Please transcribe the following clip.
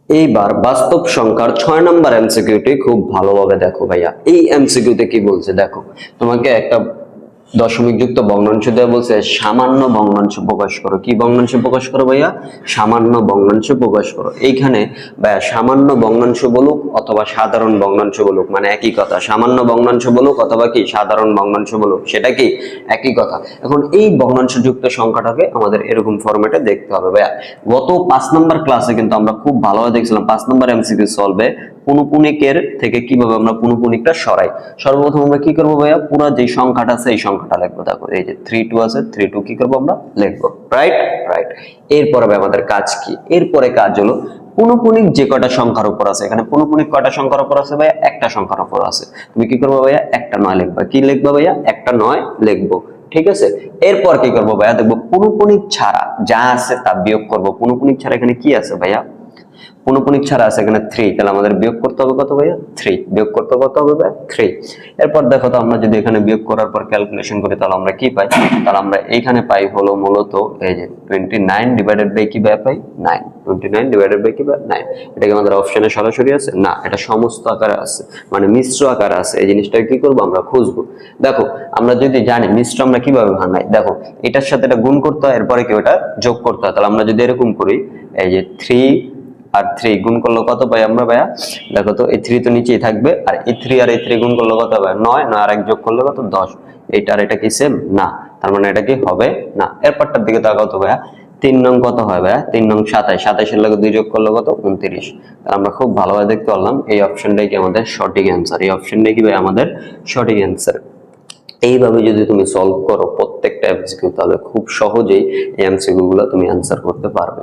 এইবার বাস্তব সংখ্যার 6 নম্বর এমসিকিউটি খুব ভালোভাবে দেখো ভাইয়া। এই এমসিকিউতে কি বলছে দেখো, তোমাকে একটা দশমিক যুক্ত ভগ্নাংশ দেওয়া বলছে সামান্য ভগ্নাংশ প্রকাশ করো। কি ভগ্নাংশ প্রকাশ করো ভাইয়া? সামান্য ভগ্নাংশ প্রকাশ করো। এইখানে ভাইয়া সামান্য ভগ্নাংশ বলুক অথবা সাধারণ ভগ্নাংশ বলুক মানে একই কথা। সামান্য ভগ্নাংশ বলুক অথবা কি সাধারণ ভগ্নাংশ বলুক সেটা কি একই কথা। এখন এই ভগ্নাংশ যুক্ত সংখ্যাটাকে আমাদের এরকম ফরম্যাটে দেখতে হবে ভাইয়া। গত 5 নম্বর ক্লাসে কিন্তু আমরা খুব ভালোভাবে দেখছিলাম 5 নম্বর এমসিকিউ সলভে পুনঃপুনিকের থেকে কিভাবে আমরা পুনঃপুনিকটা সরাই। সর্বপ্রথম আমরা কি করবো ভাইয়া, পুরো যে সংখ্যাটা আছে এই সংখ্যাটা লিখবো। দেখো এই যে 32 আছে, 32 কি করবো আমরা লিখবো, রাইট রাইট। এরপরে আমাদের কাজ কি? এরপরে কাজ হলো পুনঃপুনিক যে কয়টা সংখ্যার উপর আছে, এখানে পুনঃপুনিক কয়টা সংখ্যার উপর আছে ভাইয়া? একটা সংখ্যার উপর আছে। তুমি কি করবো ভাইয়া? একটা 9 লিখবা। কি লিখবা ভাইয়া? একটা 9 লিখবো, ঠিক আছে। এরপর কি করবো ভাইয়া? দেখবো পুনঃপুনিক ছাড়া যা আছে তা বিয়োগ করবো। পুনঃপুনিক ছাড়া এখানে কি আছে ভাইয়া? পুনঃপুনিক ছাড়া আছে এখানে 3, তাহলে আমাদের বিয়োগ করতে হবে কত ভাইয়া? 3। বিয়োগ করতে কত হবে ভাইয়া? 3। এরপর দেখো তো আমরা যদি এখানে বিয়োগ করার পর ক্যালকুলেশন করি তাহলে আমরা কি পাই? তাহলে আমরা এইখানে পাই হলো মূলত এই যে 29 ডিভাইডেড বাই কি ভাইয়া পাই? 9। 29 ডিভাইডেড বাই কি ভাইয়া? 9। এটা কি আমাদের অপশনে সরাসরি আছে? না, এটা সমস্ত আকারে আছে, মানে মিশ্র আকারে আছে। এই জিনিসটা কি করব আমরা খুঁজবো। দেখো আমরা যদি জানি মিশ্র আমরা কিভাবে ভাঙাই, দেখো এটার সাথে এটা গুণ করতে হয়, এরপরে কি ওটা যোগ করতে হয়। তাহলে আমরা যদি এরকম করি এই যে 3 আর 3 গুণ করলে কত পাই আমরা ভাইয়া? দেখো তো এই 3 তো নিচেই থাকবে, আর এই 3 আর এই 3 গুণ করলে কত হবে? 9। 9 আর 1 যোগ করলে কত? 10। এইটা আর এটা কি সেম না, তার মানে এটা কি হবে না। এরপরটার দিকে তাকাও তো ভাইয়া, 3 নং কত হয় ভাইয়া? 3 নং 27। 27 এর লগে 2 যোগ করলে কত? 29। তাহলে আমরা খুব ভালোভাবে দেখতে পারলাম এই অপশনটাই কি আমাদের সঠিক অ্যান্সার। এই অপশনটাই কি ভাই আমাদের সঠিক অ্যান্সার। এইভাবে যদি তুমি সলভ করো প্রত্যেকটা এমসিকিউ তাহলে খুব সহজেই এই এমসিকিউ গুলো তুমি অ্যান্সার করতে পারবে।